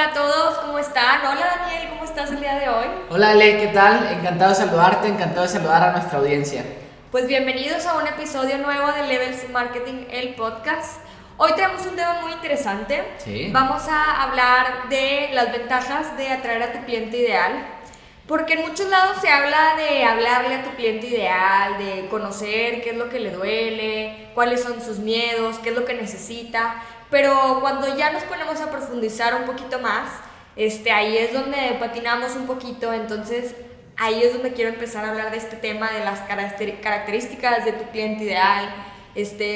Hola a todos, ¿cómo están? Hola Daniel, ¿cómo estás el día de hoy? Hola Ale, ¿qué tal? Encantado de saludarte, encantado de saludar a nuestra audiencia. Pues bienvenidos a un episodio nuevo de Levels Marketing, el podcast. Hoy tenemos un tema muy interesante. Sí. Vamos a hablar de las ventajas de atraer a tu cliente ideal. Porque en muchos lados se habla de hablarle a tu cliente ideal, de conocer qué es lo que le duele, cuáles son sus miedos, qué es lo que necesita. Pero cuando ya nos ponemos a profundizar un poquito más, ahí es donde patinamos un poquito. Entonces ahí es donde quiero empezar a hablar de este tema, de las características de tu cliente ideal,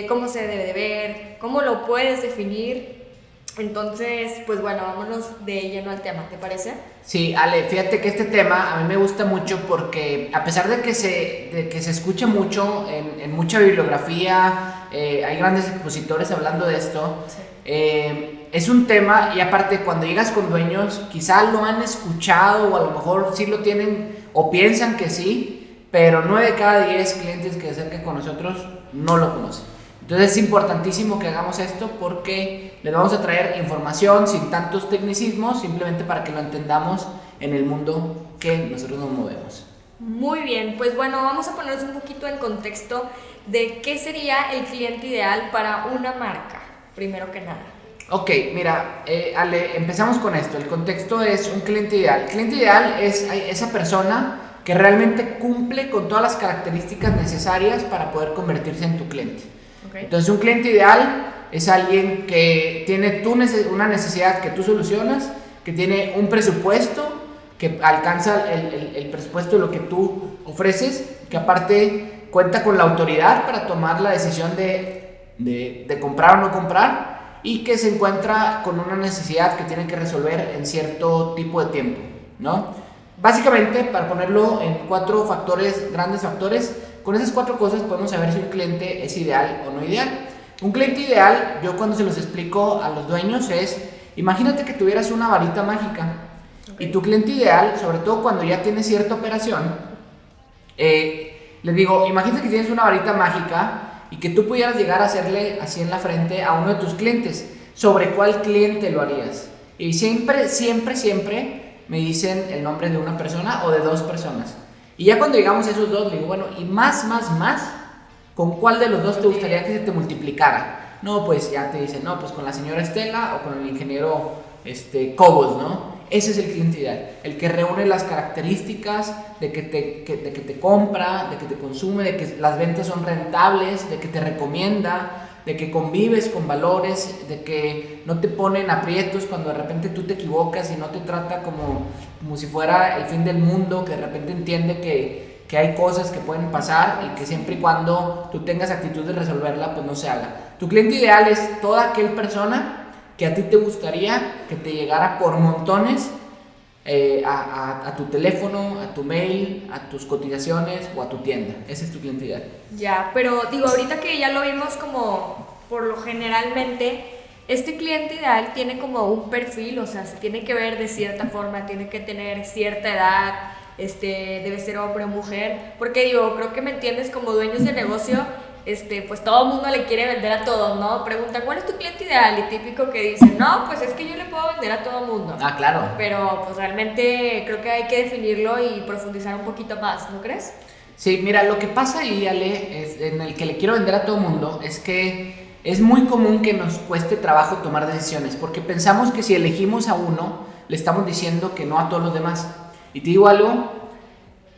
cómo se debe de ver, cómo lo puedes definir. Entonces, pues bueno, vámonos de lleno al tema, ¿te parece? Sí, Ale, fíjate que este tema a mí me gusta mucho porque a pesar de que se escucha mucho en mucha bibliografía, hay grandes expositores hablando de esto, Sí. es un tema y aparte cuando llegas con dueños quizá lo han escuchado o a lo mejor sí lo tienen o piensan que sí, pero 9 de cada 10 clientes que se acercan con nosotros no lo conocen. Entonces es importantísimo que hagamos esto porque les vamos a traer información sin tantos tecnicismos, simplemente para que lo entendamos en el mundo que nosotros nos movemos. Muy bien, pues bueno, vamos a ponernos un poquito en contexto de qué sería el cliente ideal para una marca, primero que nada. Ok, mira, Ale, empezamos con esto. El contexto es un cliente ideal. El cliente ideal es esa persona que realmente cumple con todas las características necesarias para poder convertirse en tu cliente. Okay. Entonces un cliente ideal es alguien que tiene una necesidad que tú solucionas, que tiene un presupuesto, que alcanza el presupuesto de lo que tú ofreces, que aparte cuenta con la autoridad para tomar la decisión de comprar o no comprar y que se encuentra con una necesidad que tiene que resolver en cierto tipo de tiempo, ¿no? Básicamente, para ponerlo en 4 factores, grandes factores, con esas 4 cosas podemos saber si un cliente es ideal o no ideal. Un cliente ideal, yo cuando se los explico a los dueños es, imagínate que tuvieras una varita mágica. Okay. Y tu cliente ideal, sobre todo cuando ya tienes cierta operación, les digo, imagínate que tienes una varita mágica y que tú pudieras llegar a hacerle así en la frente a uno de tus clientes. ¿Sobre cuál cliente lo harías? Y siempre me dicen el nombre de una persona o de 2 personas. Y ya cuando llegamos a esos 2, le digo, bueno, y más, ¿con cuál de los 2 te gustaría que se te multiplicara? No, pues ya te dicen, no, pues con la señora Estela o con el ingeniero Cobos, ¿no? Ese es el cliente ideal, el que reúne las características de que te compra, de que te consume, de que las ventas son rentables, de que te recomienda, de que convives con valores, de que no te ponen aprietos cuando de repente tú te equivocas y no te trata como si fuera el fin del mundo, que de repente entiende que hay cosas que pueden pasar y que siempre y cuando tú tengas actitud de resolverla, pues no se haga. Tu cliente ideal es toda aquella persona que a ti te gustaría que te llegara por montones a tu teléfono, a tu mail, a tus cotizaciones o a tu tienda. Ese es tu cliente ideal. Ya, pero digo, ahorita que ya lo vimos como por lo generalmente, este cliente ideal tiene como un perfil, o sea, se tiene que ver de cierta forma, tiene que tener cierta edad, debe ser hombre o mujer, porque digo, creo que me entiendes, como dueños de negocio, pues todo el mundo le quiere vender a todos, ¿no? Preguntan, ¿cuál es tu cliente ideal? Y típico que dicen, no, pues es que yo le puedo vender a todo el mundo. Ah, claro. Pero pues realmente creo que hay que definirlo y profundizar un poquito más, ¿no crees? Sí, mira, lo que pasa ahí, Ale, en el que le quiero vender a todo el mundo, es que es muy común que nos cueste trabajo tomar decisiones, porque pensamos que si elegimos a uno, le estamos diciendo que no a todos los demás. Y te digo algo,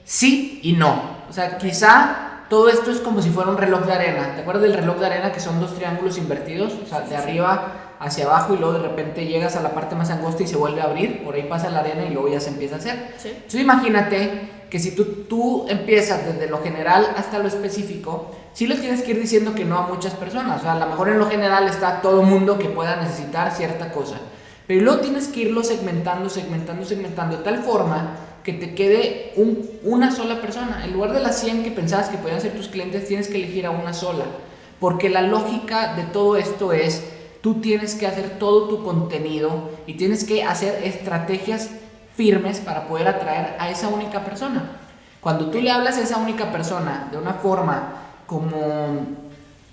sí y no. O sea, quizá todo esto es como si fuera un reloj de arena. ¿Te acuerdas del reloj de arena que son 2 triángulos invertidos? O sea, de arriba hacia abajo y luego de repente llegas a la parte más angosta y se vuelve a abrir. Por ahí pasa la arena y luego ya se empieza a hacer. Sí. Entonces imagínate que si tú empiezas desde lo general hasta lo específico, sí le tienes que ir diciendo que no a muchas personas. O sea, a lo mejor en lo general está todo mundo que pueda necesitar cierta cosa. Pero luego tienes que irlo segmentando de tal forma que te quede una sola persona. En lugar de las 100 que pensabas que podían ser tus clientes, tienes que elegir a una sola. Porque la lógica de todo esto es, tú tienes que hacer todo tu contenido y tienes que hacer estrategias firmes para poder atraer a esa única persona. Cuando tú le hablas a esa única persona de una forma como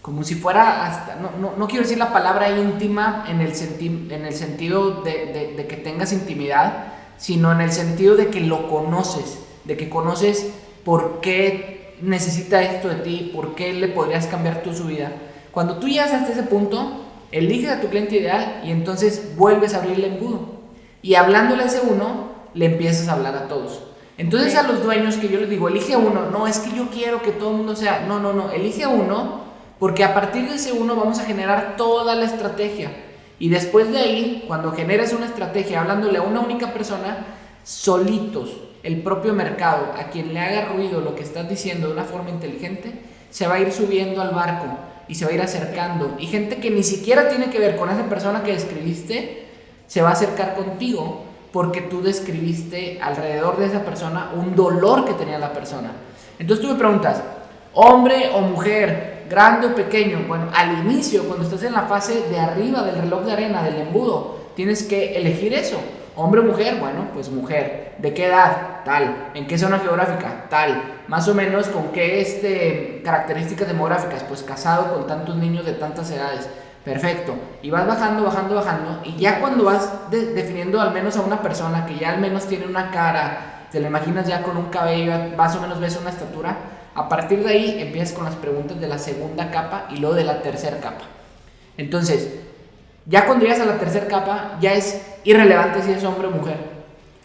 como si fuera hasta, no quiero decir la palabra íntima en el sentido de que tengas intimidad, sino en el sentido de que lo conoces, de que conoces por qué necesita esto de ti, por qué le podrías cambiar tú su vida. Cuando tú llegas hasta ese punto, eliges a tu cliente ideal y entonces vuelves a abrir el embudo. Y hablándole a ese uno, le empiezas a hablar a todos. Entonces a los dueños que yo les digo, elige uno, no, es que yo quiero que todo el mundo sea, no, elige uno, porque a partir de ese uno vamos a generar toda la estrategia. Y después de ahí, cuando generes una estrategia hablándole a una única persona, solitos, el propio mercado, a quien le haga ruido lo que estás diciendo de una forma inteligente, se va a ir subiendo al barco y se va a ir acercando. Y gente que ni siquiera tiene que ver con esa persona que describiste, se va a acercar contigo porque tú describiste alrededor de esa persona un dolor que tenía la persona. Entonces tú me preguntas, hombre o mujer, grande o pequeño. Bueno, al inicio, cuando estás en la fase de arriba del reloj de arena, del embudo, tienes que elegir eso. Hombre o mujer, bueno, pues mujer. ¿De qué edad? Tal. ¿En qué zona geográfica? Tal. Más o menos con qué características demográficas, pues casado con tantos niños de tantas edades. Perfecto. Y vas bajando, y ya cuando vas definiendo al menos a una persona que ya al menos tiene una cara, te la imaginas ya con un cabello, más o menos ves una estatura, a partir de ahí empiezas con las preguntas de la segunda capa y luego de la tercera capa. Entonces, ya cuando llegas a la tercera capa, ya es irrelevante si es hombre o mujer.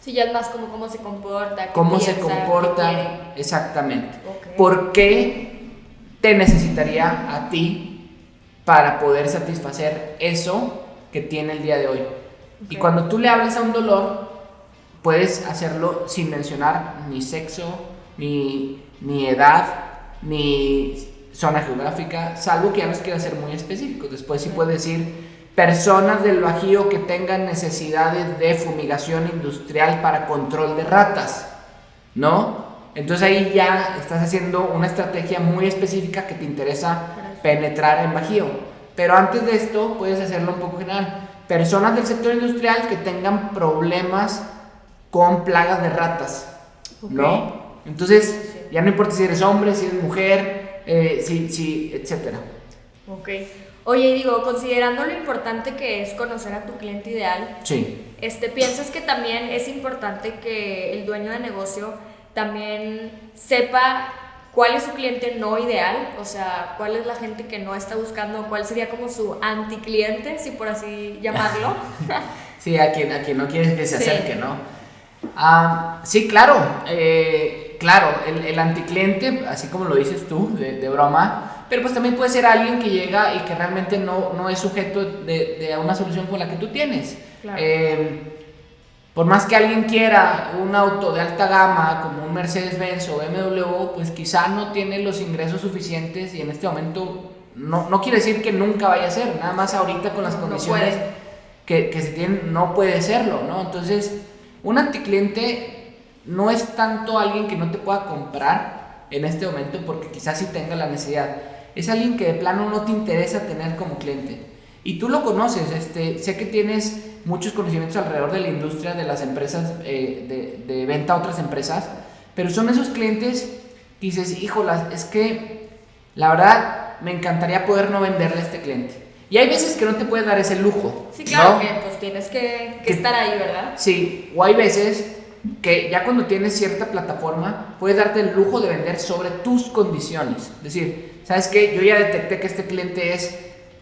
Sí, ya es más como cómo se comporta. Cómo se comporta, exactamente. Okay. ¿Por qué te necesitaría a ti para poder satisfacer eso que tiene el día de hoy? Okay. Y cuando tú le hables a un dolor, puedes hacerlo sin mencionar ni sexo, ni edad, ni zona geográfica, salvo que ya nos quiera ser muy específicos. Después sí puedes decir personas del Bajío que tengan necesidades de fumigación industrial para control de ratas, ¿no? Entonces ahí ya estás haciendo una estrategia muy específica que te interesa penetrar en Bajío. Pero antes de esto puedes hacerlo un poco general. Personas del sector industrial que tengan problemas con plagas de ratas, okay, ¿no? Entonces ya no importa si eres hombre, si eres mujer, etcétera. Ok. Oye, digo, considerando lo importante que es conocer a tu cliente ideal, sí, ¿piensas que también es importante que el dueño de negocio también sepa cuál es su cliente no ideal? O sea, cuál es la gente que no está buscando, cuál sería como su anticliente, si por así llamarlo. Sí, a quien no quieres que se acerque, ¿no? Sí, claro. Claro, el anticliente, así como lo dices tú, de broma, pero pues también puede ser alguien que llega y que realmente no es sujeto de una solución con la que tú tienes. Claro. Por más que alguien quiera un auto de alta gama como un Mercedes-Benz o BMW, pues quizá no tiene los ingresos suficientes y en este momento no quiere decir que nunca vaya a ser, nada más ahorita con las condiciones que se tienen no puede serlo, ¿no? Entonces, un anticliente no es tanto alguien que no te pueda comprar en este momento porque quizás sí tenga la necesidad. Es alguien que de plano no te interesa tener como cliente. Y tú lo conoces, sé que tienes muchos conocimientos alrededor de la industria de las empresas, de venta a otras empresas, pero son esos clientes que dices, híjolas, es que la verdad me encantaría poder no venderle a este cliente. Y hay veces que no te puedes dar ese lujo. Sí, claro, ¿no? que pues tienes que estar ahí, ¿verdad? Sí, o hay veces que ya cuando tienes cierta plataforma puedes darte el lujo de vender sobre tus condiciones. Es decir, ¿sabes qué? Yo ya detecté que este cliente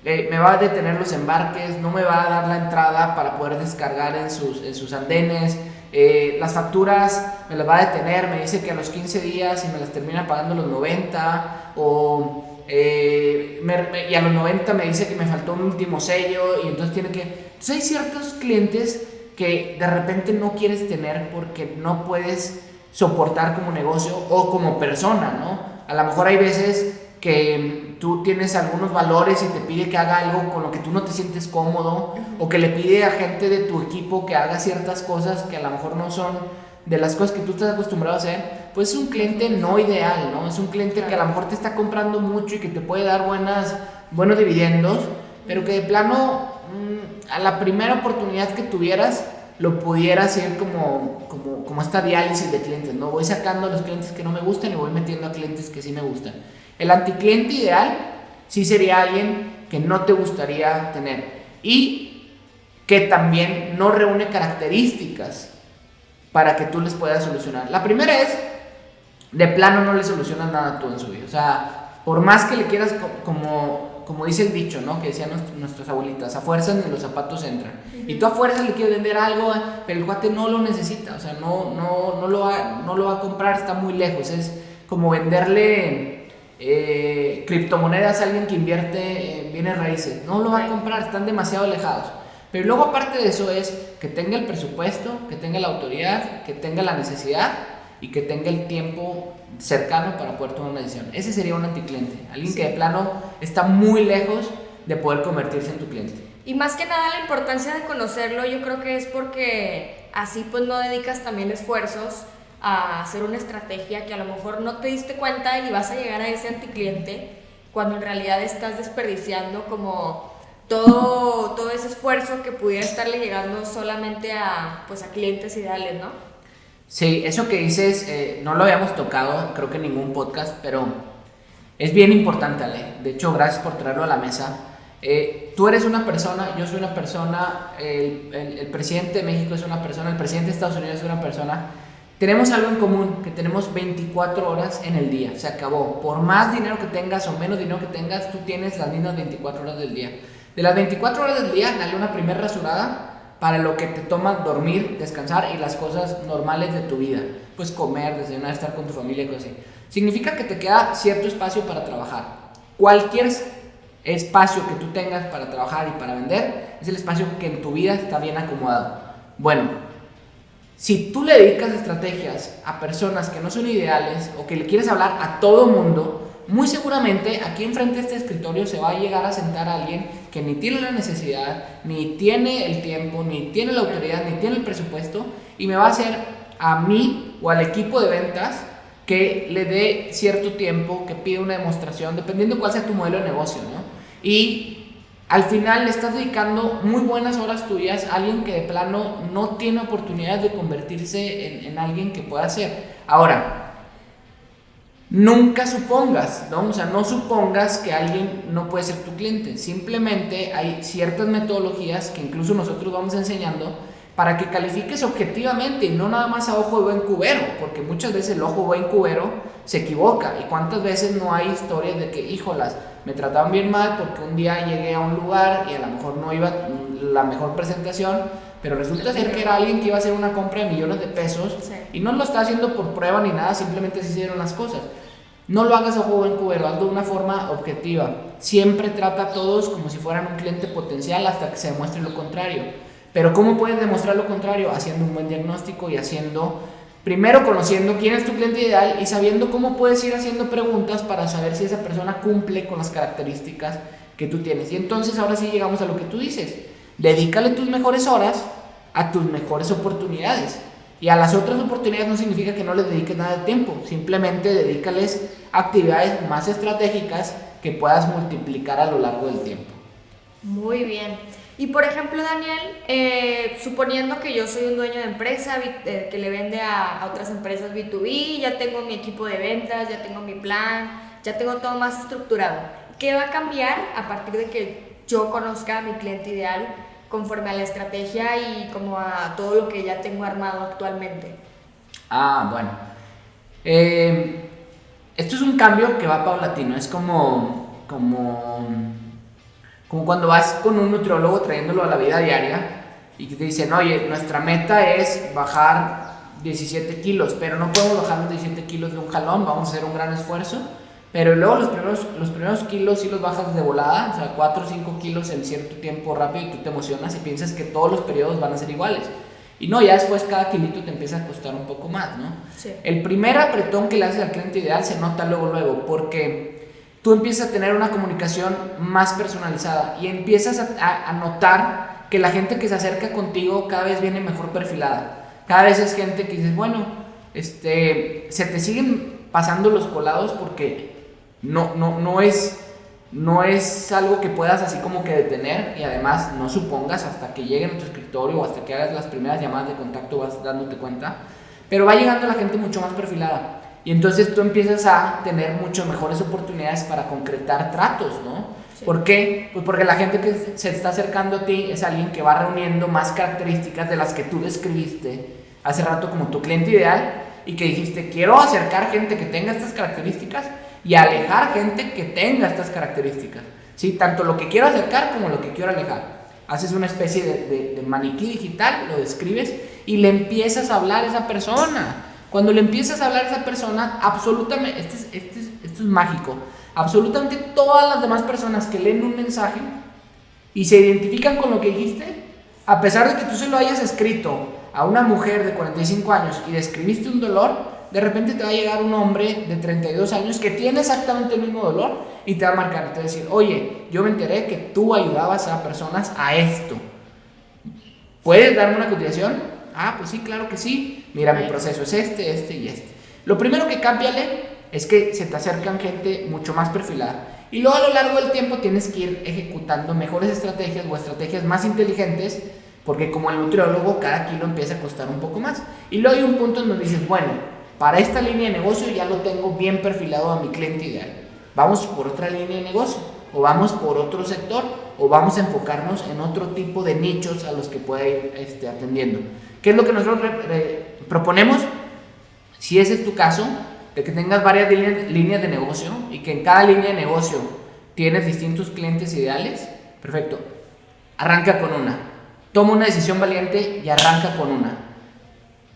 me va a detener los embarques, no me va a dar la entrada para poder descargar en sus andenes, las facturas me las va a detener, me dice que a los 15 días y me las termina pagando a los 90, y a los 90 me dice que me faltó un último sello y entonces tiene que... Entonces hay ciertos clientes que de repente no quieres tener porque no puedes soportar como negocio o como persona, ¿no? A lo mejor hay veces que tú tienes algunos valores y te pide que haga algo con lo que tú no te sientes cómodo, o que le pide a gente de tu equipo que haga ciertas cosas que a lo mejor no son de las cosas que tú estás acostumbrado a hacer, pues es un cliente no ideal, ¿no? Es un cliente que a lo mejor te está comprando mucho y que te puede dar buenos dividendos, pero que de plano a la primera oportunidad que tuvieras lo pudieras ir como esta diálisis de clientes, ¿no? Voy sacando a los clientes que no me gustan y voy metiendo a clientes que sí me gustan. El anticliente ideal sí sería alguien que no te gustaría tener y que también no reúne características para que tú les puedas solucionar. La primera es, de plano no le solucionas nada tú en su vida. O sea, por más que le quieras, como dice el dicho, ¿no? Que decían nuestras abuelitas, a fuerzas ni los zapatos entran. Y tú a fuerzas le quieres vender algo, pero el cuate no lo necesita. O sea, no lo va a comprar, está muy lejos. Es como venderle criptomonedas a alguien que invierte en bienes raíces. No lo va a comprar, están demasiado alejados. Pero luego aparte de eso es que tenga el presupuesto, que tenga la autoridad, que tenga la necesidad y que tenga el tiempo cercano para poder tomar una decisión. Ese sería un anticliente, alguien que de plano está muy lejos de poder convertirse en tu cliente. Y más que nada la importancia de conocerlo, yo creo que es porque así pues no dedicas también esfuerzos a hacer una estrategia que a lo mejor no te diste cuenta y vas a llegar a ese anticliente cuando en realidad estás desperdiciando como todo ese esfuerzo que pudiera estarle llegando solamente a clientes ideales, ¿no? Sí, eso que dices no lo habíamos tocado, creo que en ningún podcast, pero es bien importante, Ale. De hecho, gracias por traerlo a la mesa. Tú eres una persona, yo soy una persona, el presidente de México es una persona, el presidente de Estados Unidos es una persona. Tenemos algo en común, que tenemos 24 horas en el día, se acabó. Por más dinero que tengas o menos dinero que tengas, tú tienes las mismas 24 horas del día. De las 24 horas del día, dale una primera rasurada para lo que te toma dormir, descansar y las cosas normales de tu vida. Pues comer, desayunar, estar con tu familia y cosas así. Significa que te queda cierto espacio para trabajar. Cualquier espacio que tú tengas para trabajar y para vender es el espacio que en tu vida está bien acomodado. Bueno, si tú le dedicas estrategias a personas que no son ideales o que le quieres hablar a todo mundo, muy seguramente aquí enfrente de este escritorio se va a llegar a sentar a alguien que ni tiene la necesidad, ni tiene el tiempo, ni tiene la autoridad, ni tiene el presupuesto, y me va a hacer a mí o al equipo de ventas que le dé cierto tiempo, que pida una demostración, dependiendo cuál sea tu modelo de negocio, ¿no? Y al final le estás dedicando muy buenas horas tuyas a alguien que de plano no tiene oportunidad de convertirse en alguien que pueda hacer. Ahora, nunca supongas, ¿no? O sea, no supongas que alguien no puede ser tu cliente. Simplemente hay ciertas metodologías que incluso nosotros vamos enseñando para que califiques objetivamente y no nada más a ojo de buen cubero, porque muchas veces el ojo de buen cubero se equivoca. Y cuántas veces no hay historias de que, híjolas, me trataban bien mal porque un día llegué a un lugar y a lo mejor no iba la mejor presentación, pero resulta ser que era alguien que iba a hacer una compra de millones de pesos, sí, y no lo está haciendo por prueba ni nada, simplemente se hicieron las cosas. No lo hagas a ojo buen cubero, hazlo de una forma objetiva. Siempre trata a todos como si fueran un cliente potencial hasta que se demuestre lo contrario. Pero ¿cómo puedes demostrar lo contrario? Haciendo un buen diagnóstico y primero conociendo quién es tu cliente ideal y sabiendo cómo puedes ir haciendo preguntas para saber si esa persona cumple con las características que tú tienes. Y entonces ahora sí llegamos a lo que tú dices. Dedícale tus mejores horas a tus mejores oportunidades. Y a las otras oportunidades no significa que no les dediques nada de tiempo. Simplemente dedícales actividades más estratégicas que puedas multiplicar a lo largo del tiempo. Muy bien. Y por ejemplo, Daniel, suponiendo que yo soy un dueño de empresa que le vende a otras empresas B2B, ya tengo mi equipo de ventas, ya tengo mi plan, ya tengo todo más estructurado. ¿Qué va a cambiar a partir de que yo conozca a mi cliente ideal conforme a la estrategia y como a todo lo que ya tengo armado actualmente? Bueno. Esto es un cambio que va paulatino. Es como cuando vas con un nutriólogo trayéndolo a la vida diaria y que te dicen, oye, nuestra meta es bajar 17 kilos, pero no podemos bajar los 17 kilos de un jalón, vamos a hacer un gran esfuerzo. Pero luego los primeros kilos sí los bajas de volada, o sea, 4 o 5 kilos en cierto tiempo rápido y tú te emocionas y piensas que todos los periodos van a ser iguales. Y no, ya después cada kilito te empieza a costar un poco más, ¿no? Sí. El primer apretón que le haces al cliente ideal se nota luego, porque tú empiezas a tener una comunicación más personalizada y empiezas a notar que la gente que se acerca contigo cada vez viene mejor perfilada. Cada vez es gente que dices, bueno, se te siguen pasando los colados porque no es algo que puedas así como que detener, y además no supongas hasta que lleguen a tu escritorio o hasta que hagas las primeras llamadas de contacto vas dándote cuenta, pero va llegando la gente mucho más perfilada. Y entonces tú empiezas a tener mucho mejores oportunidades para concretar tratos, ¿no? Sí. ¿Por qué? Pues porque la gente que se está acercando a ti es alguien que va reuniendo más características de las que tú describiste hace rato como tu cliente ideal, y que dijiste, quiero acercar gente que tenga estas características y alejar gente que tenga estas características, ¿sí? Tanto lo que quiero acercar como lo que quiero alejar. Haces una especie de maniquí digital, lo describes y le empiezas a hablar a esa persona. Cuando le empiezas a hablar a esa persona, absolutamente, esto es mágico, absolutamente todas las demás personas que leen un mensaje y se identifican con lo que dijiste, a pesar de que tú se lo hayas escrito a una mujer de 45 años y describiste un dolor, de repente te va a llegar un hombre de 32 años que tiene exactamente el mismo dolor y te va a marcar, te va a decir, oye, yo me enteré que tú ayudabas a personas a esto. ¿Puedes darme una cotización? Ah, pues sí, claro que sí. Mira, mi proceso es este y este. Lo primero que cámbiale es que se te acercan gente mucho más perfilada. Y luego a lo largo del tiempo tienes que ir ejecutando mejores estrategias o estrategias más inteligentes, porque como el nutriólogo cada kilo empieza a costar un poco más. Y luego hay un punto en donde dices, bueno, para esta línea de negocio ya lo tengo bien perfilado a mi cliente ideal. Vamos por otra línea de negocio, o vamos por otro sector, o vamos a enfocarnos en otro tipo de nichos a los que pueda ir atendiendo. ¿Qué es lo que nosotros proponemos? Si ese es tu caso, de que tengas varias líneas de negocio y que en cada línea de negocio tienes distintos clientes ideales, perfecto, arranca con una. Toma una decisión valiente y arranca con una.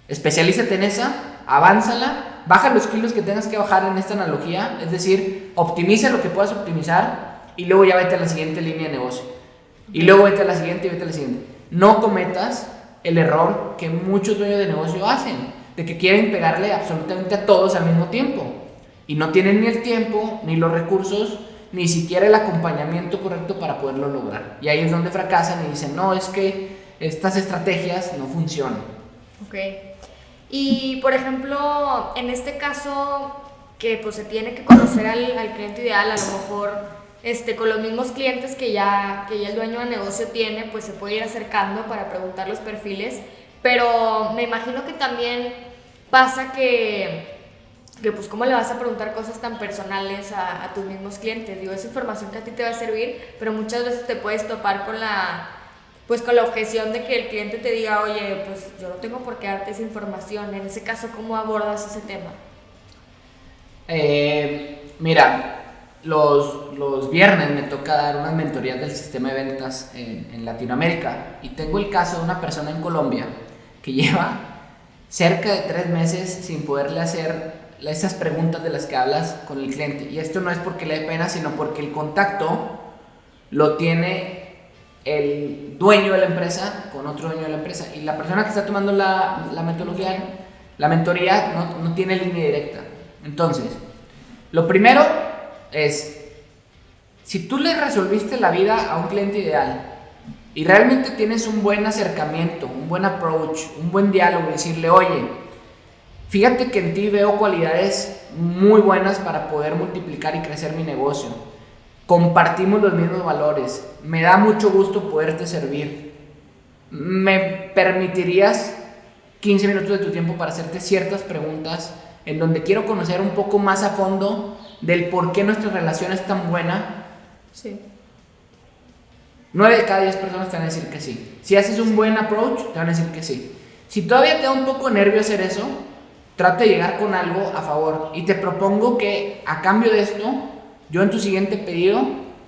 Especialízate en esa, avánzala, baja los kilos que tengas que bajar en esta analogía, es decir, optimiza lo que puedas optimizar y luego ya vete a la siguiente línea de negocio. Y luego vete a la siguiente y vete a la siguiente. No cometas el error que muchos dueños de negocio hacen, de que quieren pegarle absolutamente a todos al mismo tiempo y no tienen ni el tiempo, ni los recursos, ni siquiera el acompañamiento correcto para poderlo lograr. Y ahí es donde fracasan y dicen, no, es que estas estrategias no funcionan. Ok. Y, por ejemplo, en este caso, que pues se tiene que conocer al cliente ideal, a lo mejor con los mismos clientes que ya el dueño de negocio tiene, pues se puede ir acercando para preguntar los perfiles, pero me imagino que también pasa que pues cómo le vas a preguntar cosas tan personales a tus mismos clientes. Digo, es información que a ti te va a servir, pero muchas veces te puedes topar con la objeción de que el cliente te diga, oye, pues yo no tengo por qué darte esa información. En ese caso, ¿cómo abordas ese tema? Mira, los viernes me toca dar unas mentorías del sistema de ventas en Latinoamérica, y tengo el caso de una persona en Colombia que lleva cerca de 3 meses sin poderle hacer esas preguntas de las que hablas con el cliente. Y esto no es porque le dé pena, sino porque el contacto lo tiene el dueño de la empresa con otro dueño de la empresa, y la persona que está tomando la metodología, la mentoría, no tiene línea directa. Entonces, lo primero es, si tú le resolviste la vida a un cliente ideal y realmente tienes un buen acercamiento, un buen approach, un buen diálogo, y decirle, oye, fíjate que en ti veo cualidades muy buenas para poder multiplicar y crecer mi negocio. Compartimos los mismos valores. Me da mucho gusto poderte servir. ¿Me permitirías 15 minutos de tu tiempo para hacerte ciertas preguntas en donde quiero conocer un poco más a fondo del por qué nuestra relación es tan buena? Sí. 9 de cada 10 personas te van a decir que sí. Si haces un buen approach, te van a decir que sí. Si todavía te da un poco de nervio hacer eso, trata de llegar con algo a favor. Y te propongo que a cambio de esto, yo en tu siguiente pedido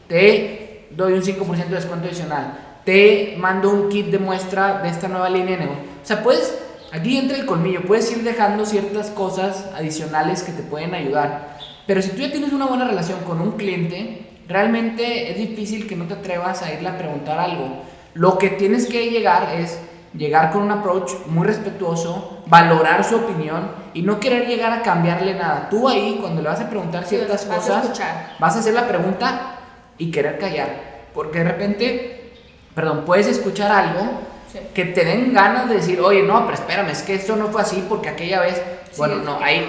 te doy un 5% de descuento adicional. Te mando un kit de muestra de esta nueva línea de negocio. O sea, aquí entra el colmillo, puedes ir dejando ciertas cosas adicionales que te pueden ayudar. Pero si tú ya tienes una buena relación con un cliente, realmente es difícil que no te atrevas a irle a preguntar algo. Lo que tienes que llegar con un approach muy respetuoso, valorar su opinión y no querer llegar a cambiarle nada. Tú ahí, cuando le vas a preguntar ciertas cosas, vas a hacer la pregunta y querer callar, porque de repente, puedes escuchar algo que te den ganas de decir, oye, no, pero espérame, es que esto no fue así porque aquella vez,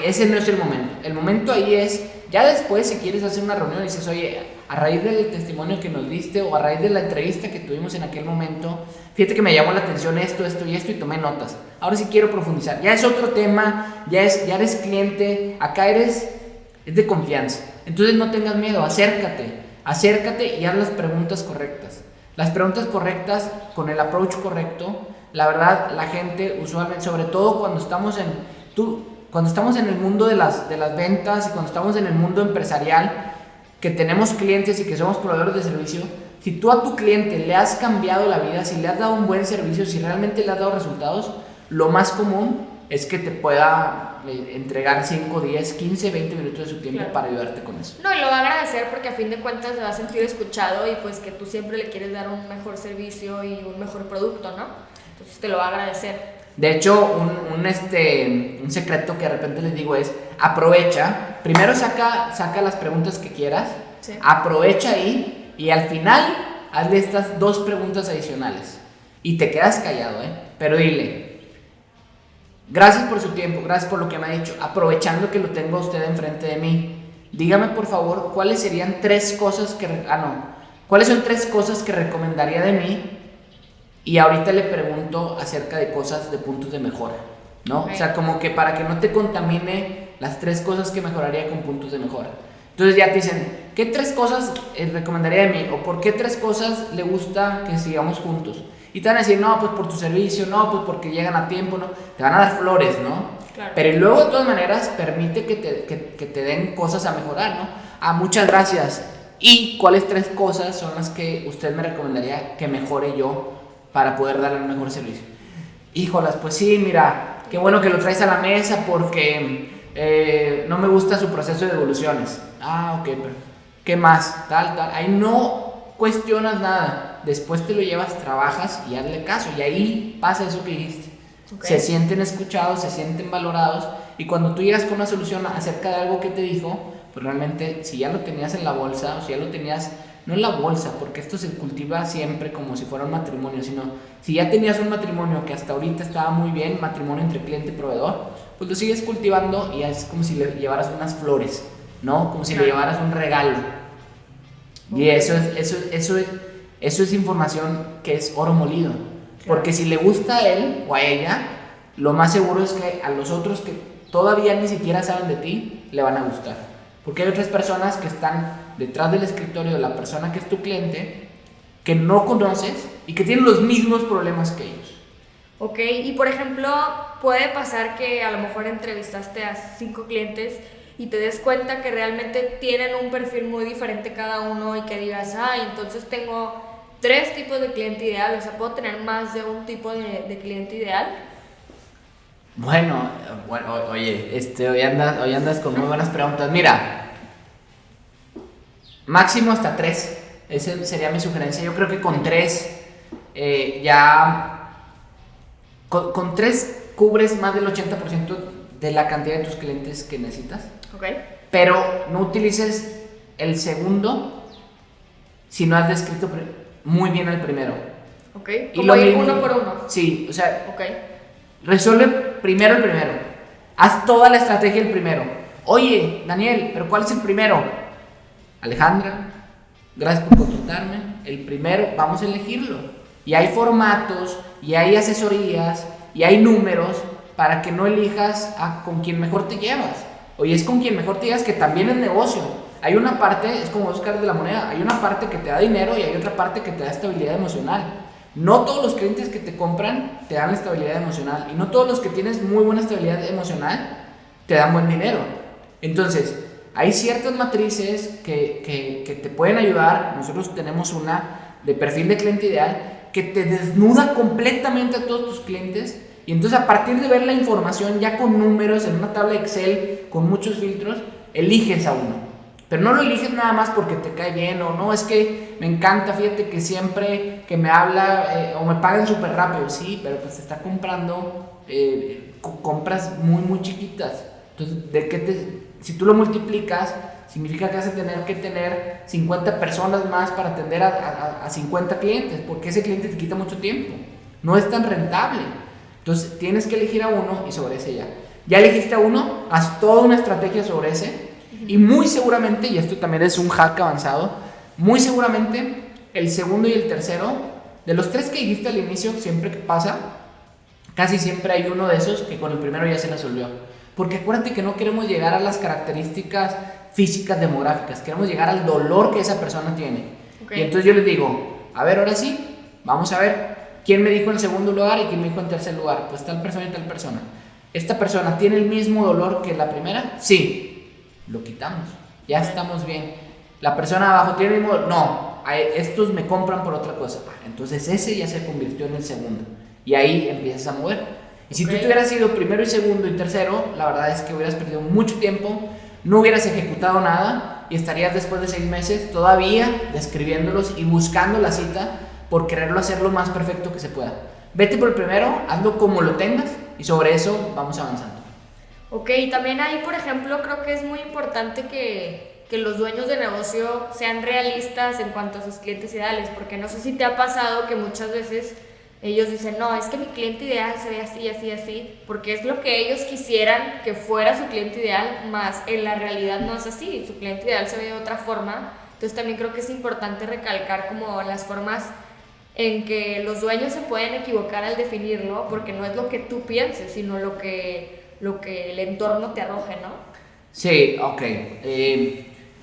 ese no es el momento. El momento ahí es Ya después, si quieres hacer una reunión, dices, oye, a raíz del testimonio que nos diste o a raíz de la entrevista que tuvimos en aquel momento, fíjate que me llamó la atención esto y tomé notas. Ahora sí quiero profundizar. Ya es otro tema, ya eres cliente, acá es de confianza. Entonces no tengas miedo, acércate y haz las preguntas correctas. Las preguntas correctas con el approach correcto. La verdad, la gente usualmente, sobre todo cuando estamos en el mundo de las ventas y cuando estamos en el mundo empresarial, que tenemos clientes y que somos proveedores de servicio, si tú a tu cliente le has cambiado la vida, si le has dado un buen servicio, si realmente le has dado resultados, lo más común es que te pueda entregar 5, 10, 15, 20 minutos de su tiempo, claro, para ayudarte con eso. No, y lo va a agradecer porque a fin de cuentas se va a sentir escuchado y pues que tú siempre le quieres dar un mejor servicio y un mejor producto, ¿no? Entonces te lo va a agradecer. De hecho, un secreto que de repente les digo es, aprovecha, primero saca las preguntas que quieras, sí, aprovecha ahí y al final hazle estas 2 preguntas adicionales y te quedas callado, pero dile, gracias por su tiempo, gracias por lo que me ha dicho, aprovechando que lo tengo a usted enfrente de mí, dígame por favor cuáles serían 3 cosas cuáles son 3 cosas que recomendaría de mí. Y ahorita le pregunto acerca de cosas, de puntos de mejora, ¿no? Okay. O sea, como que para que no te contamine las 3 cosas que mejoraría con puntos de mejora. Entonces ya te dicen, ¿qué 3 cosas recomendaría de mí? O ¿por qué 3 cosas le gusta que sigamos juntos? Y te van a decir, no, pues por tu servicio, no, pues porque llegan a tiempo, ¿no? Te van a dar flores, ¿no? Claro. Pero luego de todas maneras permite que te den cosas a mejorar, ¿no? Ah, muchas gracias. ¿Y cuáles 3 cosas son las que usted me recomendaría que mejore yo para poder darle un mejor servicio? Híjolas, pues sí, mira, qué bueno que lo traes a la mesa porque no me gusta su proceso de devoluciones. Ah, ok, pero ¿qué más? Tal. Ahí no cuestionas nada. Después te lo llevas, trabajas y hazle caso. Y ahí pasa eso que dijiste. Okay. Se sienten escuchados, se sienten valorados. Y cuando tú llegas con una solución acerca de algo que te dijo, pues realmente si ya lo tenías en la bolsa o si ya lo tenías... No en la bolsa, porque esto se cultiva siempre como si fuera un matrimonio, sino si ya tenías un matrimonio que hasta ahorita estaba muy bien, matrimonio entre cliente y proveedor, pues lo sigues cultivando y es como si le llevaras unas flores, ¿no? Como si le llevaras un regalo. Okay. Y eso es información que es oro molido. Porque si le gusta a él o a ella, lo más seguro es que a los otros que todavía ni siquiera saben de ti, le van a gustar. Porque hay otras personas que están detrás del escritorio de la persona que es tu cliente, que no conoces y que tienen los mismos problemas que ellos. Ok, y por ejemplo, puede pasar que a lo mejor entrevistaste a 5 clientes y te des cuenta que realmente tienen un perfil muy diferente cada uno y que digas, entonces tengo 3 tipos de cliente ideal, o sea, ¿puedo tener más de un tipo de cliente ideal? Bueno, oye, hoy andas con muy buenas preguntas. Mira, máximo hasta 3. Esa sería mi sugerencia. Yo creo que con 3 con 3 cubres más del 80% de la cantidad de tus clientes que necesitas. Okay. Pero no utilices el segundo si no has descrito muy bien el primero. Okay. Como ir uno por uno. Sí, o sea, okay. Resuelve primero el primero. Haz toda la estrategia el primero. Oye, Daniel, ¿pero cuál es el primero? Alejandra, gracias por consultarme. El primero, vamos a elegirlo. Y hay formatos, y hay asesorías, y hay números para que no elijas con quien mejor te llevas. Oye, es con quien mejor te llevas, que también es negocio. Hay una parte, es como 2 caras de la moneda. Hay una parte que te da dinero y hay otra parte que te da estabilidad emocional. No todos los clientes que te compran te dan la estabilidad emocional. Y no todos los que tienes muy buena estabilidad emocional te dan buen dinero. Entonces, hay ciertas matrices que te pueden ayudar. Nosotros tenemos una de perfil de cliente ideal que te desnuda completamente a todos tus clientes. Y entonces a partir de ver la información ya con números en una tabla Excel con muchos filtros, eliges a uno. Pero no lo eliges nada más porque te cae bien o no, es que me encanta, fíjate que siempre que me habla o me pagan súper rápido. Sí, pero pues te está comprando compras muy muy chiquitas. Entonces, si tú lo multiplicas, significa que vas a tener que tener 50 personas más para atender a 50 clientes, porque ese cliente te quita mucho tiempo. No es tan rentable. Entonces tienes que elegir a uno y sobre ese ya. Ya elegiste a uno, haz toda una estrategia sobre ese. Y muy seguramente, y esto también es un hack avanzado, muy seguramente el segundo y el tercero, de los 3 que dijiste al inicio, siempre que pasa, casi siempre hay uno de esos que con el primero ya se resolvió. Porque acuérdate que no queremos llegar a las características físicas demográficas, queremos llegar al dolor que esa persona tiene. Y entonces yo les digo, a ver, ahora sí, vamos a ver quién me dijo en segundo lugar y quién me dijo en tercer lugar. Pues tal persona y tal persona. ¿Esta persona tiene el mismo dolor que la primera? Sí, lo quitamos, ya estamos bien. La persona abajo tiene el mismo dolor, no, estos me compran por otra cosa. Entonces ese ya se convirtió en el segundo y ahí empiezas a mover. Y si tú te hubieras sido primero y segundo y tercero, la verdad es que hubieras perdido mucho tiempo, no hubieras ejecutado nada y estarías después de 6 meses todavía describiéndolos y buscando la cita por quererlo hacer lo más perfecto que se pueda. Vete por el primero, hazlo como lo tengas y sobre eso vamos avanzando. Ok, también ahí, por ejemplo, creo que es muy importante que los dueños de negocio sean realistas en cuanto a sus clientes ideales, porque no sé si te ha pasado que muchas veces ellos dicen, no, es que mi cliente ideal se ve así, así, así, porque es lo que ellos quisieran que fuera su cliente ideal, más en la realidad no es así, su cliente ideal se ve de otra forma. Entonces también creo que es importante recalcar como las formas en que los dueños se pueden equivocar al definirlo, porque no es lo que tú pienses, sino lo que el entorno te arroje, ¿no? Sí, ok.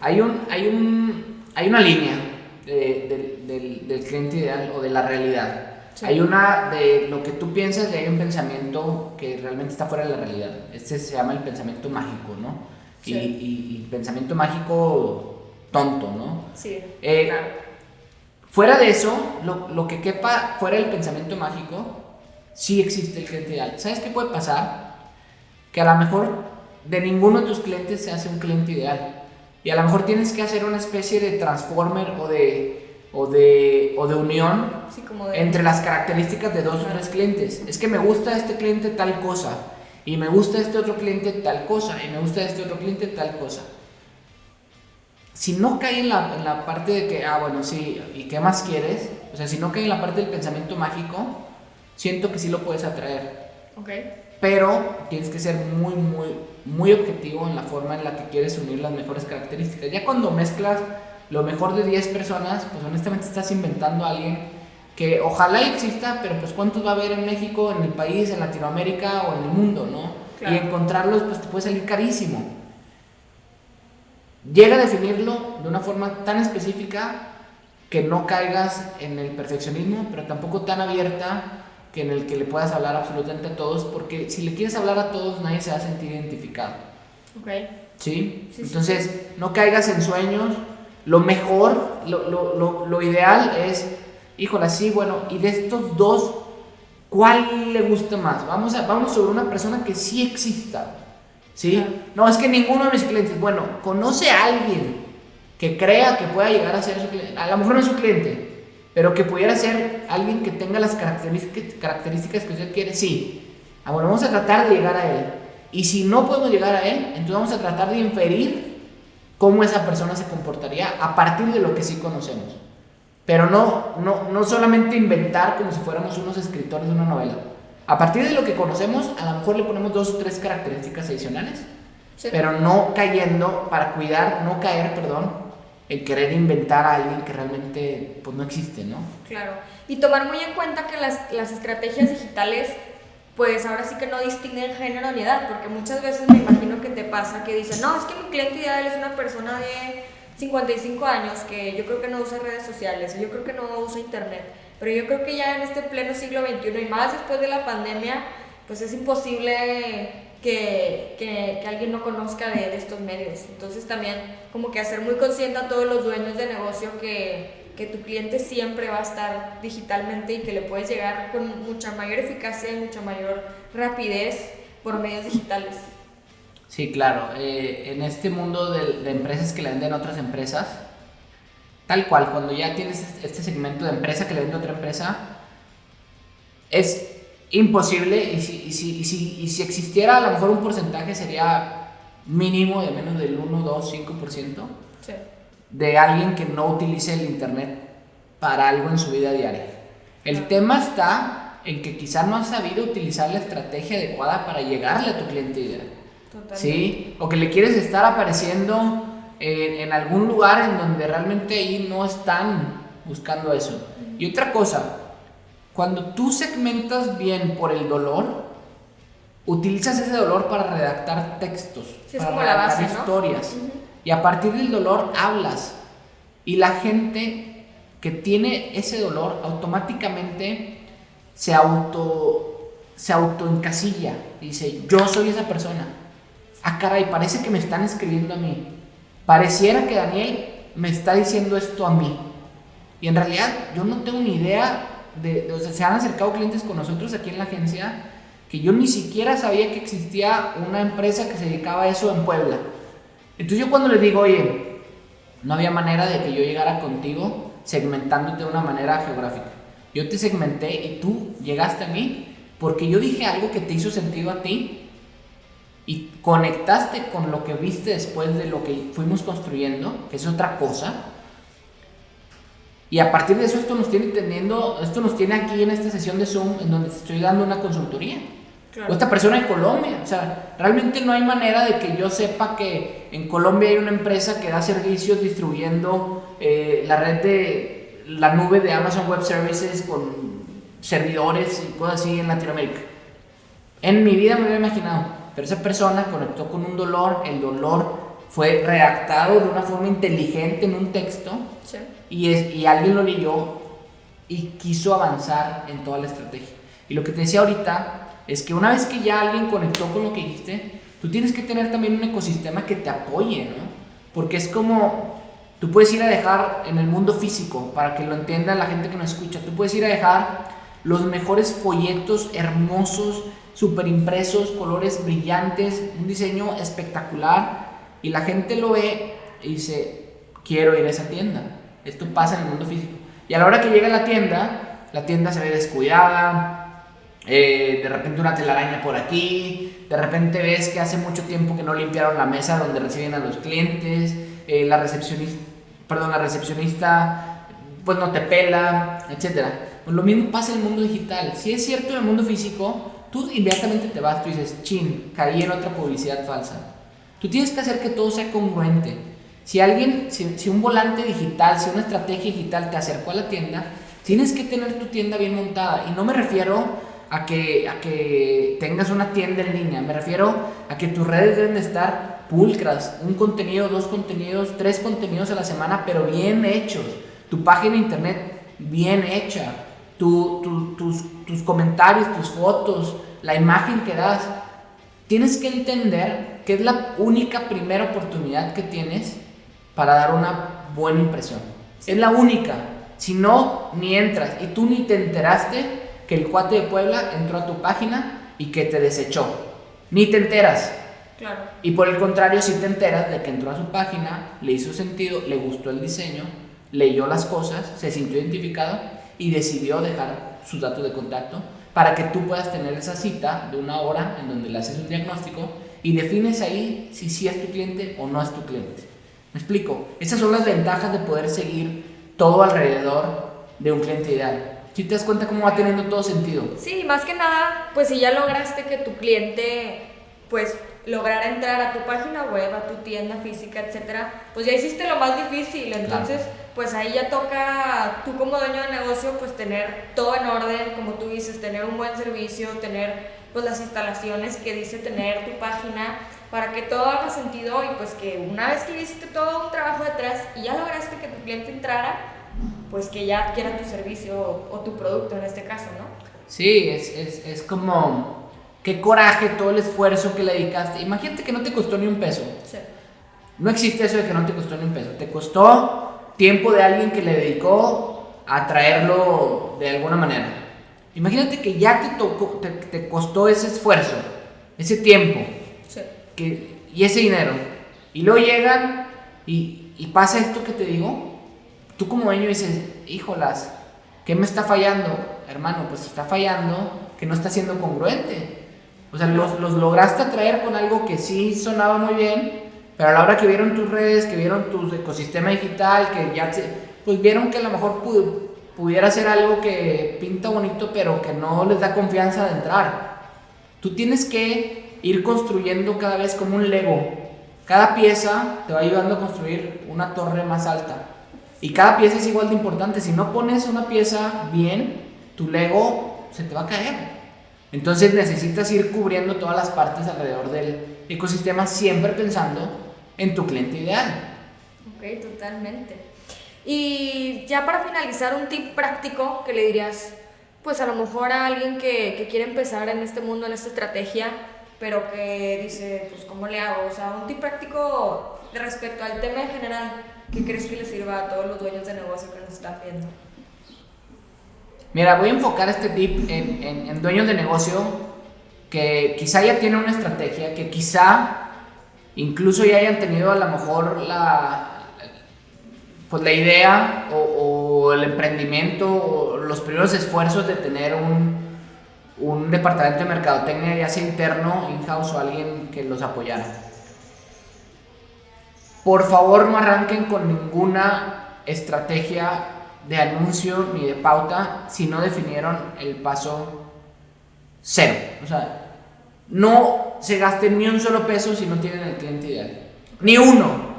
Hay una línea del cliente ideal o de la realidad. Sí. Hay una de lo que tú piensas y hay un pensamiento que realmente está fuera de la realidad. Este se llama el pensamiento mágico, ¿no? Sí. Y pensamiento mágico tonto, ¿no? Sí, claro. Fuera de eso, lo que quepa fuera del pensamiento mágico, sí existe el cliente ideal. ¿Sabes qué puede pasar? Que a lo mejor de ninguno de tus clientes se hace un cliente ideal. Y a lo mejor tienes que hacer una especie de transformer o de unión, sí, entre las características de 2 o 3 clientes. Es que me gusta este cliente tal cosa, y me gusta este otro cliente tal cosa, y me gusta este otro cliente tal cosa. Si no cae en la parte de que, bueno, sí, ¿y qué más quieres? O sea, si no cae en la parte del pensamiento mágico, siento que sí lo puedes atraer. Okay. Pero tienes que ser muy, muy, muy objetivo en la forma en la que quieres unir las mejores características. Ya cuando mezclas lo mejor de 10 personas, pues honestamente estás inventando a alguien que ojalá exista, pero pues cuántos va a haber en México, en el país, en Latinoamérica o en el mundo, ¿no? Claro. Y encontrarlos pues te puede salir carísimo. Llega a definirlo de una forma tan específica que no caigas en el perfeccionismo, pero tampoco tan abierta que en el que le puedas hablar absolutamente a todos, porque si le quieres hablar a todos nadie se va a sentir identificado. Okay. ¿Sí? Entonces, no caigas en sueños. Lo mejor, lo ideal es, híjole, sí, bueno, y de estos 2, ¿cuál le gusta más? Vamos sobre una persona que sí exista, ¿sí? Claro. No, es que ninguno de mis clientes, bueno, conoce a alguien que crea que pueda llegar a ser su cliente, a lo mejor no es su cliente, pero que pudiera ser alguien que tenga las características que usted quiere, sí. Bueno, vamos a tratar de llegar a él, y si no podemos llegar a él, entonces vamos a tratar de inferir cómo esa persona se comportaría a partir de lo que sí conocemos. Pero no solamente inventar como si fuéramos unos escritores de una novela. A partir de lo que conocemos, a lo mejor le ponemos 2 o 3 características adicionales, sí. Pero no caer, en querer inventar a alguien que realmente pues no existe, ¿no? Claro, y tomar muy en cuenta que las estrategias digitales pues ahora sí que no distinguen género ni edad, porque muchas veces me imagino que te pasa que dicen, no, es que mi cliente ideal es una persona de 55 años que yo creo que no usa redes sociales, yo creo que no usa internet, pero yo creo que ya en este pleno siglo XXI y más después de la pandemia, pues es imposible que alguien no conozca de estos medios. Entonces también como que hacer muy consciente a todos los dueños de negocio que tu cliente siempre va a estar digitalmente y que le puedes llegar con mucha mayor eficacia y mucha mayor rapidez por medios digitales. Sí, claro. En este mundo de empresas que le venden a otras empresas, tal cual, cuando ya tienes este segmento de empresa que le vende a otra empresa, es imposible, y si existiera a lo mejor un porcentaje sería mínimo de menos del 1, 2, 5%. Sí. De alguien que no utilice el internet para algo en su vida diaria. El tema está en que quizá no has sabido utilizar la estrategia adecuada para llegarle a tu cliente ideal. Totalmente. ¿Sí? O que le quieres estar apareciendo en algún lugar en donde realmente ahí no están buscando eso. Y otra cosa, cuando tú segmentas bien por el dolor, utilizas ese dolor para redactar textos, Sí, es para como la redactar base, ¿no? historias. Y a partir del dolor hablas. Y la gente que tiene ese dolor automáticamente se autoencasilla. Dice, yo soy esa persona. Ah, caray, parece que me están escribiendo a mí. Pareciera que Daniel me está diciendo esto a mí. Y en realidad yo no tengo ni idea o sea, se han acercado clientes con nosotros aquí en la agencia que yo ni siquiera sabía que existía una empresa que se dedicaba a eso en Puebla. Entonces yo cuando les digo, oye, no había manera de que yo llegara contigo segmentándote de una manera geográfica. Yo te segmenté y tú llegaste a mí porque yo dije algo que te hizo sentido a ti y conectaste con lo que viste después de lo que fuimos construyendo, que es otra cosa. Y a partir de eso esto nos tiene aquí en esta sesión de Zoom en donde te estoy dando una consultoría. Claro. O esta persona en Colombia, o sea, realmente no hay manera de que yo sepa que en Colombia hay una empresa que da servicios distribuyendo la red de la nube de Amazon Web Services con servidores y cosas así en Latinoamérica. En mi vida me había imaginado, pero esa persona conectó con un dolor, el dolor fue redactado de una forma inteligente en un texto. Sí. Y alguien lo leyó y quiso avanzar en toda la estrategia. Y lo que te decía ahorita es que una vez que ya alguien conectó con lo que dijiste, tú tienes que tener también un ecosistema que te apoye, ¿no? Porque es como, tú puedes ir a dejar en el mundo físico, para que lo entienda la gente que nos escucha, tú puedes ir a dejar los mejores folletos hermosos, súper impresos, colores brillantes, un diseño espectacular, y la gente lo ve y dice, quiero ir a esa tienda. Esto pasa en el mundo físico. Y a la hora que llega a la tienda se ve descuidada, de repente una telaraña por aquí, de repente ves que hace mucho tiempo que no limpiaron la mesa donde reciben a los clientes, la recepcionista pues no te pela, etc. Pues lo mismo pasa en el mundo digital. Si es cierto en el mundo físico, tú inmediatamente te vas, tú dices, chin, caí en otra publicidad falsa. Tú tienes que hacer que todo sea congruente. Si un volante digital, si una estrategia digital te acercó a la tienda, tienes que tener tu tienda bien montada. Y no me refiero a que tengas una tienda en línea, me refiero a que tus redes deben de estar pulcras, un contenido, 2 contenidos, 3 contenidos a la semana, pero bien hechos, tu página de internet bien hecha, tus comentarios, tus fotos, la imagen que das. Tienes que entender que es la única primera oportunidad que tienes para dar una buena impresión. Es la única. Si no, ni entras. Y tú ni te enteraste que el cuate de Puebla entró a tu página y que te desechó. Ni te enteras. Claro. Y por el contrario, si te enteras de que entró a su página, le hizo sentido, le gustó el diseño, leyó las cosas, se sintió identificado y decidió dejar sus datos de contacto para que tú puedas tener esa cita de 1 hora en donde le haces un diagnóstico y defines ahí si sí es tu cliente o no es tu cliente. ¿Me explico? Esas son las ventajas de poder seguir todo alrededor de un cliente ideal. ¿Sí te das cuenta cómo va teniendo todo sentido? Sí, más que nada, pues si ya lograste que tu cliente, pues lograra entrar a tu página web, a tu tienda física, etcétera, pues ya hiciste lo más difícil. Entonces, claro, pues ahí ya toca tú como dueño de negocio, pues tener todo en orden, como tú dices, tener un buen servicio, tener pues las instalaciones que dice tener tu página, para que todo haga sentido y pues que una vez que hiciste todo un trabajo detrás y ya lograste que tu cliente entrara, pues que ya adquiera tu servicio o tu producto en este caso, ¿no? Sí, es como, qué coraje todo el esfuerzo que le dedicaste. Imagínate que no te costó ni un peso. Sí. No existe eso de que no te costó ni un peso. Te costó tiempo de alguien que le dedicó a traerlo de alguna manera. Imagínate que ya te costó ese esfuerzo, ese tiempo, sí, y ese dinero. Y luego llegan y pasa esto que te digo. Tú como dueño dices, híjolas, ¿qué me está fallando? Hermano, pues está fallando que no está siendo congruente. O sea, los lograste atraer con algo que sí sonaba muy bien, pero a la hora que vieron tus redes, que vieron tu ecosistema digital, que ya pues vieron que a lo mejor pudiera ser algo que pinta bonito, pero que no les da confianza de entrar. Tú tienes que ir construyendo cada vez como un Lego. Cada pieza te va ayudando a construir una torre más alta. Y cada pieza es igual de importante. Si no pones una pieza bien, tu Lego se te va a caer. Entonces necesitas ir cubriendo todas las partes alrededor del ecosistema, siempre pensando en tu cliente ideal. Ok, totalmente. Y ya para finalizar, un tip práctico que le dirías, pues a lo mejor a alguien que quiere empezar en este mundo, en esta estrategia, pero que dice, pues ¿cómo le hago? O sea, un tip práctico respecto al tema en general, ¿qué crees que le sirva a todos los dueños de negocio que nos están viendo? Mira, voy a enfocar este tip en dueños de negocio que quizá ya tienen una estrategia, que quizá incluso ya hayan tenido a lo mejor pues la idea o el emprendimiento o los primeros esfuerzos de tener un departamento de mercadotecnia, ya sea interno, in-house o alguien que los apoyara. Por favor, no arranquen con ninguna estrategia de anuncio ni de pauta si no definieron el paso 0. O sea, no se gasten ni un solo peso si no tienen el cliente ideal. Ni uno.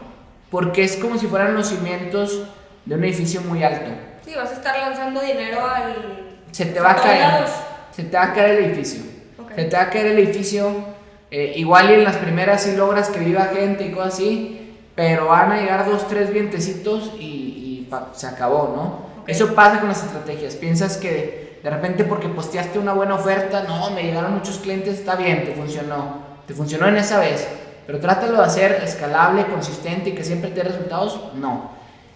Porque es como si fueran los cimientos de un edificio muy alto. Sí, vas a estar lanzando dinero Se te va a caer. lados. Se te va a caer el edificio. Okay. Se te va a caer el edificio. Igual y en las primeras sí logras que viva gente y cosas así, pero van a llegar 2-3 vientecitos y se acabó, ¿no? Okay. Eso pasa con las estrategias. Piensas que de repente porque posteaste una buena oferta, no, me llegaron muchos clientes, está bien, te funcionó en esa vez, pero trátalo de hacer escalable, consistente y que siempre te dé resultados, no.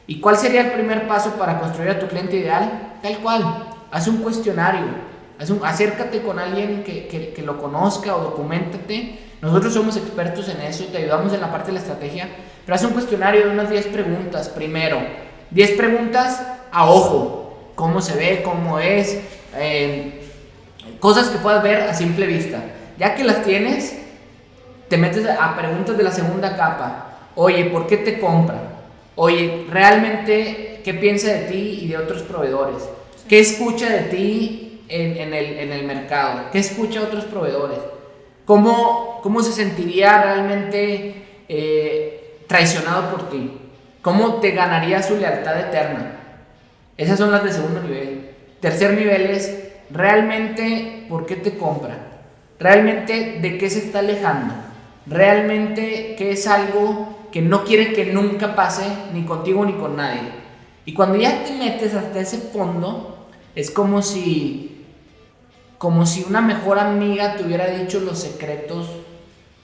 ¿Y cuál sería el primer paso para construir a tu cliente ideal? Tal cual, haz un cuestionario, acércate con alguien que lo conozca o documéntate. Nosotros somos expertos en eso, te ayudamos en la parte de la estrategia, pero haz un cuestionario de unas 10 preguntas primero. 10 preguntas a ojo, cómo se ve, cómo es, cosas que puedas ver a simple vista. Ya que las tienes, te metes a preguntas de la segunda capa. Oye, ¿por qué te compra? Oye, ¿realmente qué piensa de ti y de otros proveedores? ¿Qué escucha de ti en el mercado? ¿Qué escucha de otros proveedores? ¿Cómo se sentiría realmente traicionado por ti? ¿Cómo te ganaría su lealtad eterna? Esas son las de segundo nivel. Tercer nivel es, ¿realmente por qué te compra? ¿Realmente de qué se está alejando? ¿Realmente qué es algo que no quiere que nunca pase ni contigo ni con nadie? Y cuando ya te metes hasta ese fondo, es como si una mejor amiga te hubiera dicho los secretos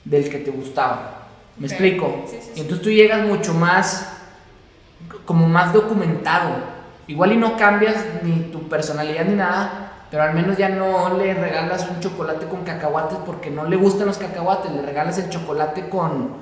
del que te gustaba. ¿Me explico? Sí. Y entonces tú llegas mucho más, como más documentado. Igual y no cambias ni tu personalidad ni nada, pero al menos ya no le regalas un chocolate con cacahuates porque no le gustan los cacahuates, le regalas el chocolate con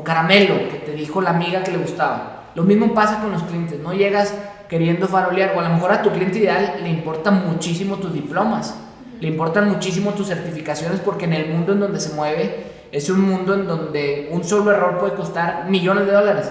caramelo que te dijo la amiga que le gustaba. Lo mismo pasa con los clientes, no llegas queriendo farolear, o a lo mejor a tu cliente ideal le importan muchísimo tus diplomas, le importan muchísimo tus certificaciones, porque en el mundo en donde se mueve es un mundo en donde un solo error puede costar millones de dólares.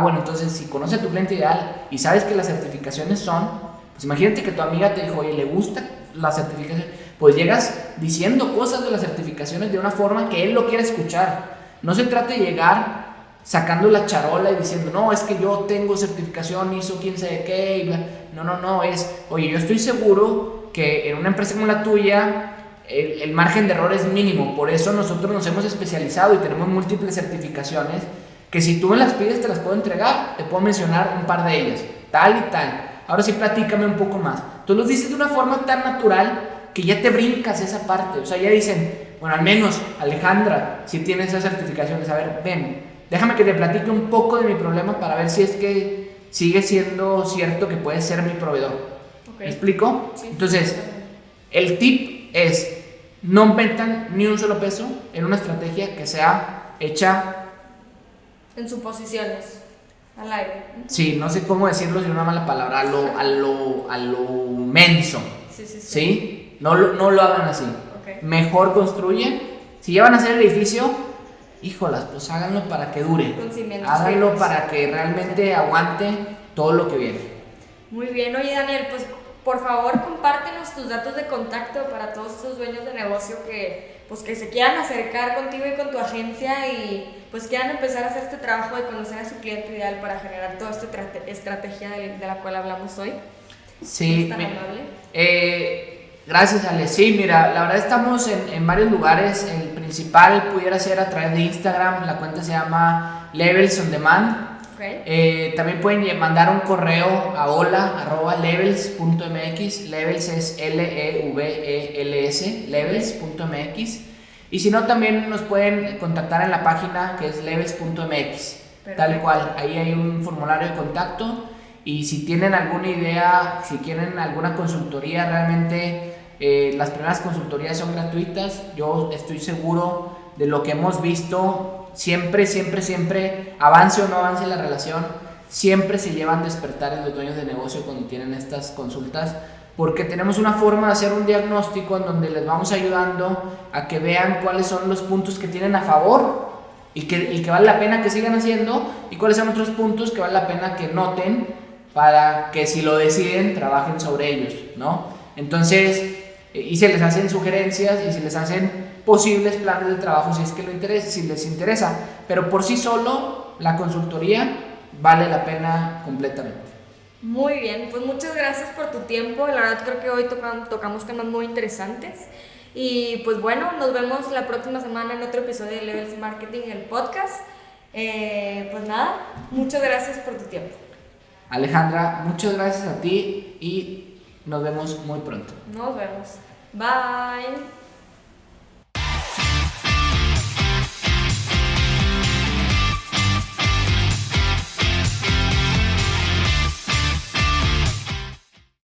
Bueno, entonces si conoces a tu cliente ideal y sabes que las certificaciones son, pues imagínate que tu amiga te dijo, oye, le gusta la certificación, pues llegas diciendo cosas de las certificaciones de una forma que él lo quiere escuchar. No se trata de llegar sacando la charola y diciendo, no, es que yo tengo certificación, hizo quién sabe qué, y bla. No, es, oye, yo estoy seguro que en una empresa como la tuya el margen de error es mínimo, por eso nosotros nos hemos especializado y tenemos múltiples certificaciones que si tú me las pides te las puedo entregar, te puedo mencionar un par de ellas, tal y tal. Ahora sí, platícame un poco más. Tú los dices de una forma tan natural que ya te brincas esa parte, o sea, ya dicen, bueno, al menos Alejandra, si tiene esas certificaciones, a ver, ven, déjame que te platique un poco de mi problema para ver si es que sigue siendo cierto que puede ser mi proveedor. Okay. ¿Me explico? Sí. Entonces, el tip es, no metan ni un solo peso en una estrategia que sea hecha en suposiciones, al aire. Sí, no sé cómo decirlo sin una mala palabra, a lo menso. Sí. No lo hagan así. Okay. Mejor construyen. Si ya van a hacer el edificio, híjolas, pues háganlo para que dure. Háganlo para que realmente aguante todo lo que viene. Muy bien, oye Daniel, pues por favor compártenos tus datos de contacto para todos esos dueños de negocio que, pues, que se quieran acercar contigo y con tu agencia y pues quieran empezar a hacer este trabajo de conocer a su cliente ideal para generar toda esta estrategia de la cual hablamos hoy. Sí, ¿Es tan amable? Gracias, Ale. Sí, mira, la verdad estamos en varios lugares. El principal pudiera ser a través de Instagram. La cuenta se llama Levels on Demand. Okay. También pueden mandar un correo a hola@levels.mx. Levels es Levels, levels.mx. Y si no, también nos pueden contactar en la página que es levels.mx. Tal cual, ahí hay un formulario de contacto. Y si tienen alguna idea, si quieren alguna consultoría, realmente las primeras consultorías son gratuitas. Yo estoy seguro de lo que hemos visto, siempre, avance o no avance la relación, siempre se llevan despertares los dueños de negocio cuando tienen estas consultas, porque tenemos una forma de hacer un diagnóstico en donde les vamos ayudando a que vean cuáles son los puntos que tienen a favor y que vale la pena que sigan haciendo, y cuáles son otros puntos que vale la pena que noten para que si lo deciden trabajen sobre ellos, ¿no? Entonces, y se les hacen sugerencias y se les hacen posibles planes de trabajo si es que si les interesa, pero por sí solo la consultoría vale la pena completamente. Muy bien, pues muchas gracias por tu tiempo. La verdad creo que hoy tocamos temas muy interesantes. Y pues bueno, nos vemos la próxima semana en otro episodio de Levels Marketing, el podcast. Pues nada, muchas gracias por tu tiempo. Alejandra, muchas gracias a ti y nos vemos muy pronto. Nos vemos. Bye.